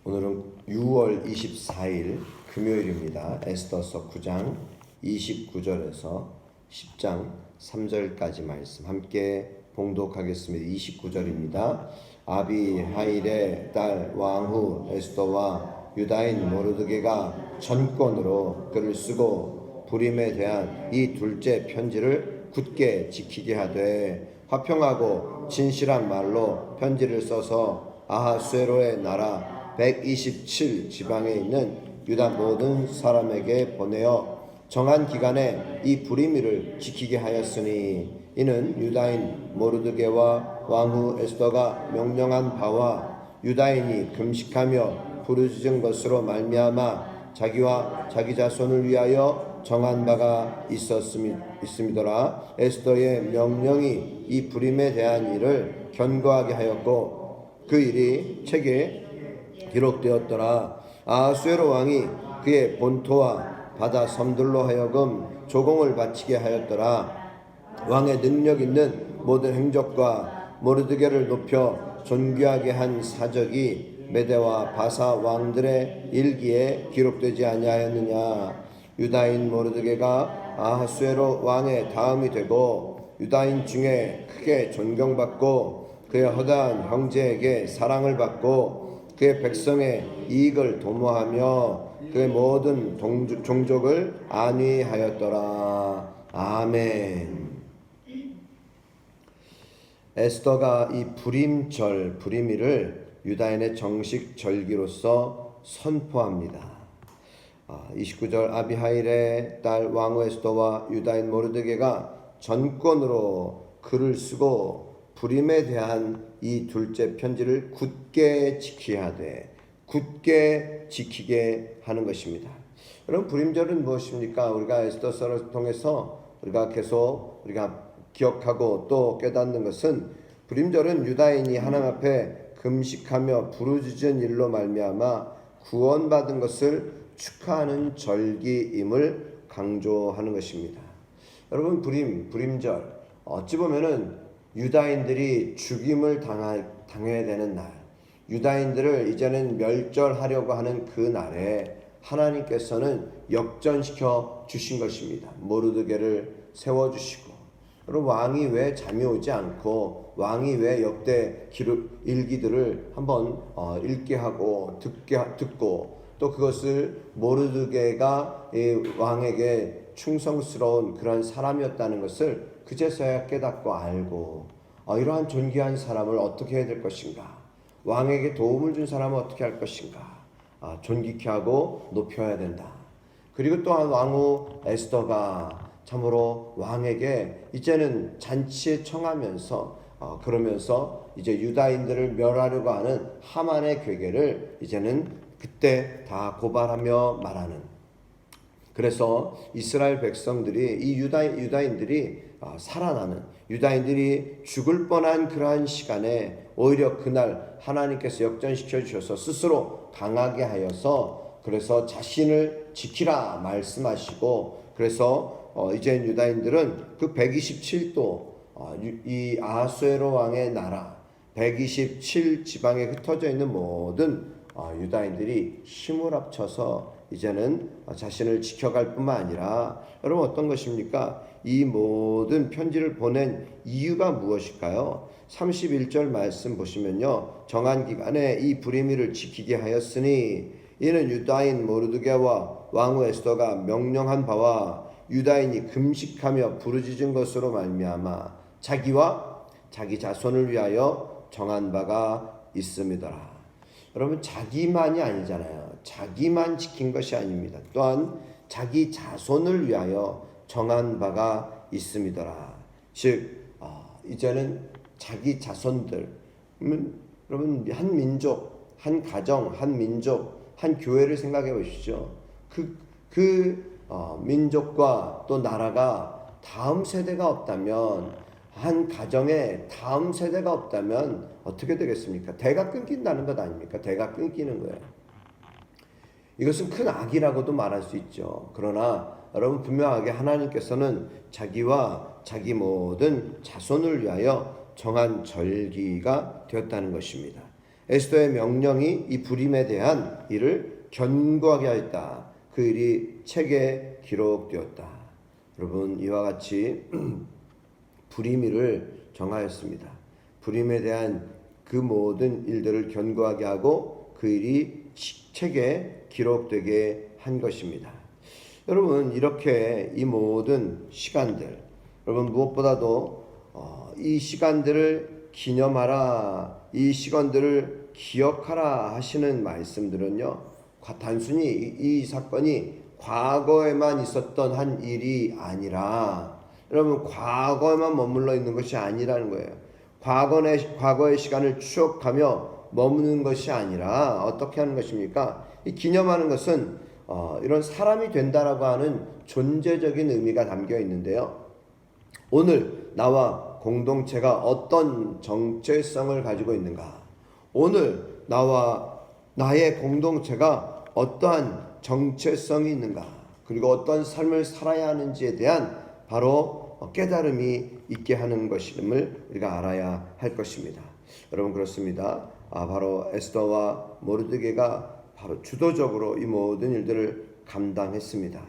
오늘은 6월 24일 금요일입니다. 에스더서 9장 29절에서 10장 3절까지 말씀 함께 봉독하겠습니다. 29절입니다. 아비하일의 딸 왕후 에스더와 유다인 모르드게가 전권으로 글을 쓰고 부림에 대한 이 둘째 편지를 굳게 지키게 하되 화평하고 진실한 말로 편지를 써서 아하수에로의 나라 127 지방에 있는 유다 모든 사람에게 보내어 정한 기간에 이 부리미를 지키게 하였으니 이는 유다인 모르드게와 왕후 에스더가 명령한 바와 유다인이 금식하며 부르짖은 것으로 말미암아 자기와 자기 자손을 위하여 정한 바가 있음이더라. 에스더의 명령이 이 부림에 대한 일을 견고하게 하였고 그 일이 책에 기록되었더라. 아하수에로 왕이 그의 본토와 바다 섬들로 하여금 조공을 바치게 하였더라. 왕의 능력 있는 모든 행적과 모르드게를 높여 존귀하게 한 사적이 메대와 바사 왕들의 일기에 기록되지 아니하였느냐. 유다인 모르드게가 아하수에로 왕의 다음이 되고 유다인 중에 크게 존경받고 그의 허다한 형제에게 사랑을 받고 그의 백성의 이익을 도모하며 그의 모든 종족을 안위하였더라. 아멘. 에스더가 이 부림절, 부리미를 유다인의 정식 절기로서 선포합니다. 29절 아비하일의 딸 왕후 에스더와 유다인 모르드게가 전권으로 글을 쓰고 부림에 대한 이 둘째 편지를 굳게 지켜야 돼. 굳게 지키게 하는 것입니다. 여러분, 부림절은 무엇입니까? 우리가 에스더서를 통해서 우리가 계속 기억하고 또 깨닫는 것은 부림절은 유다인이 하나님 앞에 금식하며 부르짖은 일로 말미암아 구원받은 것을 축하하는 절기임을 강조하는 것입니다. 여러분, 부림절 어찌 보면은 유다인들이 죽임을 당해야 되는 날, 유다인들을 이제는 멸절하려고 하는 그 날에 하나님께서는 역전시켜 주신 것입니다. 모르드게를 세워주시고, 그리고 왕이 왜 잠이 오지 않고 왕이 왜 역대 일기들을 한번 읽게 하고 듣고 또 그것을 모르드게가 왕에게 충성스러운 그런 사람이었다는 것을 그제서야 깨닫고 알고 이러한 존귀한 사람을 어떻게 해야 될 것인가, 왕에게 도움을 준 사람은 어떻게 할 것인가, 존귀케 하고 높여야 된다. 그리고 또한 왕후 에스더가 참으로 왕에게 이제는 잔치에 청하면서 그러면서 이제 유다인들을 멸하려고 하는 하만의 괴계를 이제는 그때 다 고발하며 말하는, 그래서 이스라엘 백성들이 이 유다인들이 살아나는, 유다인들이 죽을 뻔한 그러한 시간에 오히려 그날 하나님께서 역전시켜 주셔서 스스로 당하게 하여서 그래서 자신을 지키라 말씀하시고, 그래서 이제 유다인들은 그 127도 이 아하수에로 왕의 나라 127 지방에 흩어져 있는 모든 유다인들이 힘을 합쳐서 이제는 자신을 지켜갈 뿐만 아니라, 여러분 어떤 것입니까? 이 모든 편지를 보낸 이유가 무엇일까요? 31절 말씀 보시면요, 정한 기간에 이 부리미를 지키게 하였으니 이는 유다인 모르드게와 왕후 에스더가 명령한 바와 유다인이 금식하며 부르짖은 것으로 말미암아 자기와 자기 자손을 위하여 정한 바가 있음이더라. 여러분, 자기만이 아니잖아요. 자기만 지킨 것이 아닙니다. 또한 자기 자손을 위하여 정한 바가 있음이더라. 즉 이제는 자기 자손들, 여러분 한 민족, 한 가정, 한 민족, 한 교회를 생각해 보시죠. 그 민족과 또 나라가 다음 세대가 없다면, 한 가정에 다음 세대가 없다면 어떻게 되겠습니까? 대가 끊긴다는 것 아닙니까? 대가 끊기는 거예요. 이것은 큰 악이라고도 말할 수 있죠. 그러나 여러분, 분명하게 하나님께서는 자기와 자기 모든 자손을 위하여 정한 절기가 되었다는 것입니다. 에스더의 명령이 이 불임에 대한 일을 견고하게 하였다. 그 일이 책에 기록되었다. 여러분, 이와 같이 불임일을 정하였습니다. 불임에 대한 그 모든 일들을 견고하게 하고 그 일이 책에 기록되게 한 것입니다. 여러분, 이렇게 이 모든 시간들, 여러분 무엇보다도 이 시간들을 기념하라, 이 시간들을 기억하라 하시는 말씀들은요, 단순히 이 사건이 과거에만 있었던 한 일이 아니라, 여러분, 과거에만 머물러 있는 것이 아니라는 거예요. 과거의 시간을 추억하며 머무는 것이 아니라 어떻게 하는 것입니까? 이 기념하는 것은 이런 사람이 된다라고 하는 존재적인 의미가 담겨 있는데요. 오늘 나와 공동체가 어떤 정체성을 가지고 있는가? 오늘 나의 공동체가 어떠한 정체성이 있는가? 그리고 어떤 삶을 살아야 하는지에 대한 바로 깨달음이 있게 하는 것임을 우리가 알아야 할 것입니다. 여러분, 그렇습니다. 바로 에스더와 모르드게가 바로 주도적으로 이 모든 일들을 감당했습니다.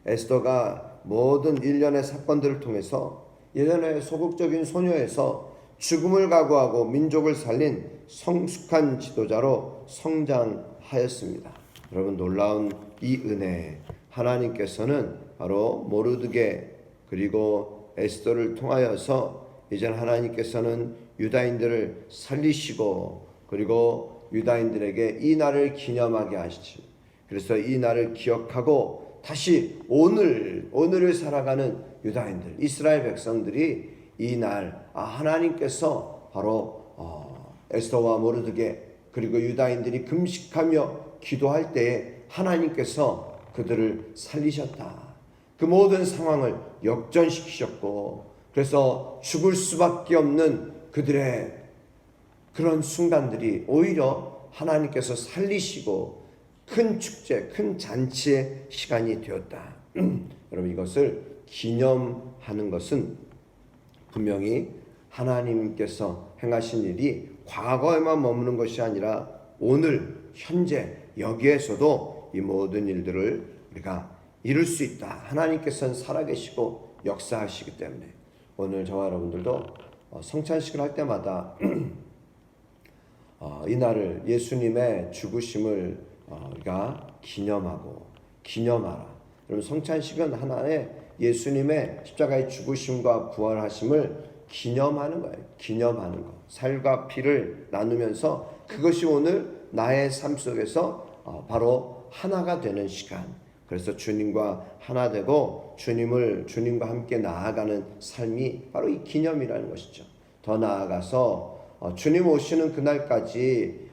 에스더가 모든 일련의 사건들을 통해서 예전의 소극적인 소녀에서 죽음을 각오하고 민족을 살린 성숙한 지도자로 성장하였습니다. 여러분, 놀라운 이 은혜, 하나님께서는 바로 모르드게 그리고 에스더를 통하여서 이제 하나님께서는 유다인들을 살리시고 그리고 유다인들에게 이 날을 기념하게 하시지. 그래서 이 날을 기억하고 다시 오늘을 살아가는 유다인들, 이스라엘 백성들이 이 날 하나님께서 바로 에스더와 모르드게 그리고 유다인들이 금식하며 기도할 때에 하나님께서 그들을 살리셨다. 그 모든 상황을 역전시키셨고, 그래서 죽을 수밖에 없는 그들의 그런 순간들이 오히려 하나님께서 살리시고 큰 축제, 큰 잔치의 시간이 되었다. 여러분, 이것을 기념하는 것은 분명히 하나님께서 행하신 일이 과거에만 머무는 것이 아니라 오늘 현재 여기에서도 이 모든 일들을 우리가 이룰 수 있다. 하나님께서는 살아계시고 역사하시기 때문에 오늘 저와 여러분들도 성찬식을 할 때마다 이 날을, 예수님의 죽으심을 우리가 기념하라. 여러분, 성찬식은 하나의 예수님의 십자가의 죽으심과 부활하심을 기념하는 거예요. 기념하는 것. 살과 피를 나누면서 그것이 오늘 나의 삶 속에서 바로 하나가 되는 시간. 그래서 주님과 하나 되고 주님과 함께 나아가는 삶이 바로 이 기념이라는 것이죠. 더 나아가서 주님 오시는 그날까지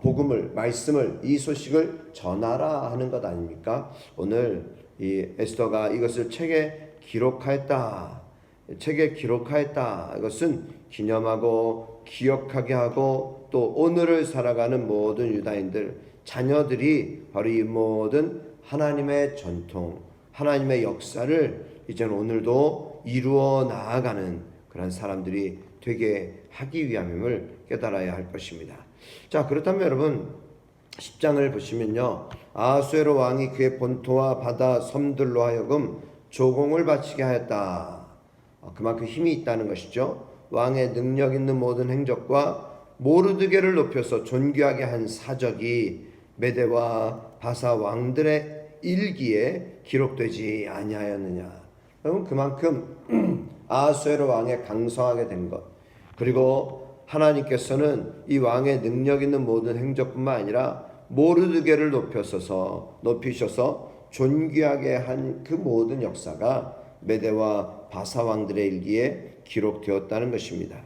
복음을, 말씀을, 이 소식을 전하라 하는 것 아닙니까? 오늘 이 에스더가 이것을 책에 기록하였다. 이것은 기념하고 기억하게 하고 또 오늘을 살아가는 모든 유다인들, 자녀들이 바로 이 모든 하나님의 전통, 하나님의 역사를 이제는 오늘도 이루어 나아가는 그런 사람들이 되게 하기 위함임을 깨달아야 할 것입니다. 자, 그렇다면 여러분 10장을 보시면요, 아하수에로 왕이 그의 본토와 바다 섬들로 하여금 조공을 바치게 하였다. 그만큼 힘이 있다는 것이죠. 왕의 능력 있는 모든 행적과 모르드게를 높여서 존귀하게 한 사적이 메대와 바사 왕들의 일기에 기록되지 아니하였느냐. 여러분, 그만큼 아하수에로 왕의 강성하게 된 것, 그리고 하나님께서는 이 왕의 능력 있는 모든 행적뿐만 아니라 모르드게를 높이셔서 존귀하게 한 그 모든 역사가 메대와 바사 왕들의 일기에 기록되었다는 것입니다.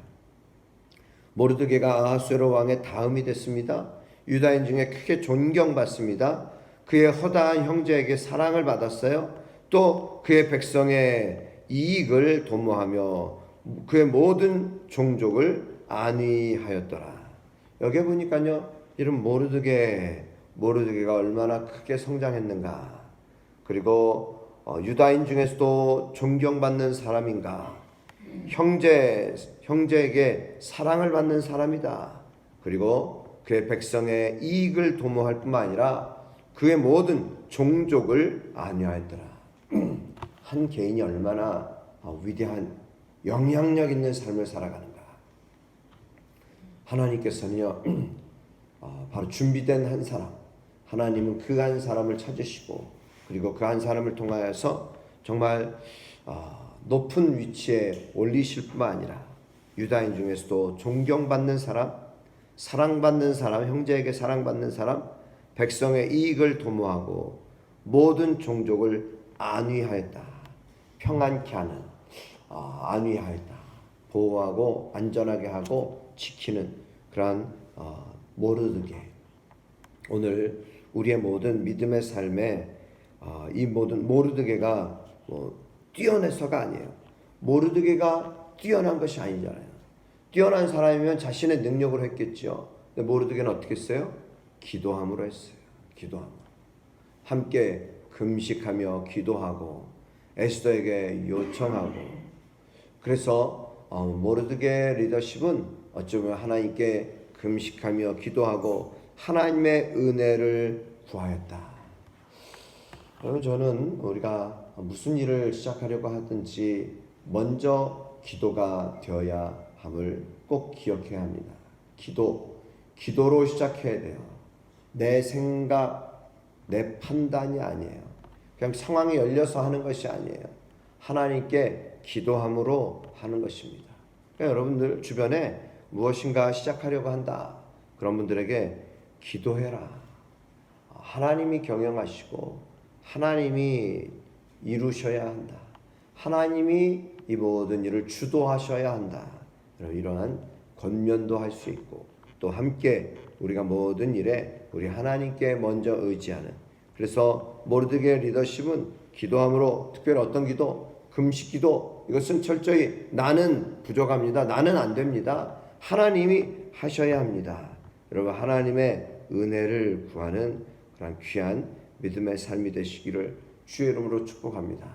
모르드게가 아하수에로 왕의 다음이 됐습니다. 유다인 중에 크게 존경받습니다. 그의 허다한 형제에게 사랑을 받았어요. 또 그의 백성의 이익을 도모하며 그의 모든 종족을 안위하였더라. 여기 보니까요, 이런 모르드게가 얼마나 크게 성장했는가, 그리고 유다인 중에서도 존경받는 사람인가, 형제에게 사랑을 받는 사람이다. 그리고 그의 백성의 이익을 도모할 뿐만 아니라 그의 모든 종족을 안위하였더라. 한 개인이 얼마나 위대한 영향력 있는 삶을 살아가는가. 하나님께서는요, 바로 준비된 한 사람, 하나님은 그 한 사람을 찾으시고 그리고 그 한 사람을 통하여서 정말 높은 위치에 올리실 뿐만 아니라 유다인 중에서도 존경받는 사람, 사랑받는 사람, 형제에게 사랑받는 사람, 백성의 이익을 도모하고 모든 종족을 안위하였다. 평안케 하는, 안위하였다. 보호하고 안전하게 하고 지키는 그러한 모르드게. 오늘 우리의 모든 믿음의 삶에 이 모든 모르드게가 뛰어내서가 아니에요. 모르드게가 뛰어난 것이 아니잖아요. 뛰어난 사람이면 자신의 능력으로 했겠죠. 근데 모르드게는 어떻게 했어요? 기도함으로 했어요. 기도함으로. 함께 금식하며 기도하고 에스더에게 요청하고. 그래서 모르드게 리더십은 어쩌면 하나님께 금식하며 기도하고 하나님의 은혜를 구하였다. 여러분, 저는 우리가 무슨 일을 시작하려고 하든지 먼저 기도가 되어야 함을 꼭 기억해야 합니다. 기도로 시작해야 돼요. 내 생각, 내 판단이 아니에요. 그냥 상황이 열려서 하는 것이 아니에요. 하나님께 기도함으로 하는 것입니다. 그러니까 여러분들 주변에 무엇인가 시작하려고 한다. 그런 분들에게 기도해라. 하나님이 경영하시고 하나님이 이루셔야 한다. 하나님이 이 모든 일을 주도하셔야 한다. 이러한 권면도 할 수 있고 또 함께 우리가 모든 일에 우리 하나님께 먼저 의지하는. 그래서 모르드게 리더십은 기도함으로, 특별히 어떤 기도? 금식 기도. 이것은 철저히 나는 부족합니다. 나는 안 됩니다. 하나님이 하셔야 합니다. 여러분, 하나님의 은혜를 구하는 그런 귀한 믿음의 삶이 되시기를 주의 이름으로 축복합니다.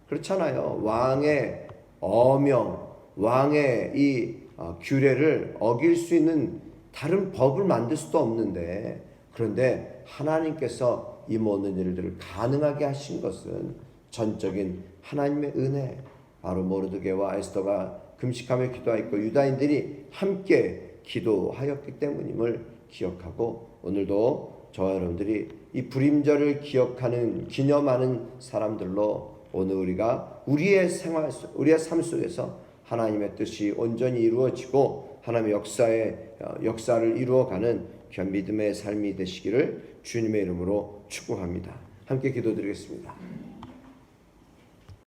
그렇잖아요. 왕의 어명, 왕의 이 규례를 어길 수 있는 다른 법을 만들 수도 없는데, 그런데 하나님께서 이 모든 일들을 가능하게 하신 것은 전적인 하나님의 은혜. 바로 모르드게와 에스더가 금식하며 기도하였고 유다인들이 함께 기도하였기 때문임을 기억하고, 오늘도 저와 여러분들이 이 불임절을 기념하는 사람들로 오늘 우리가 우리의 생활, 우리의 삶 속에서 하나님의 뜻이 온전히 이루어지고 하나님의 역사를 이루어가는 귀한 믿음의 삶이 되시기를 주님의 이름으로 축복합니다. 함께 기도드리겠습니다.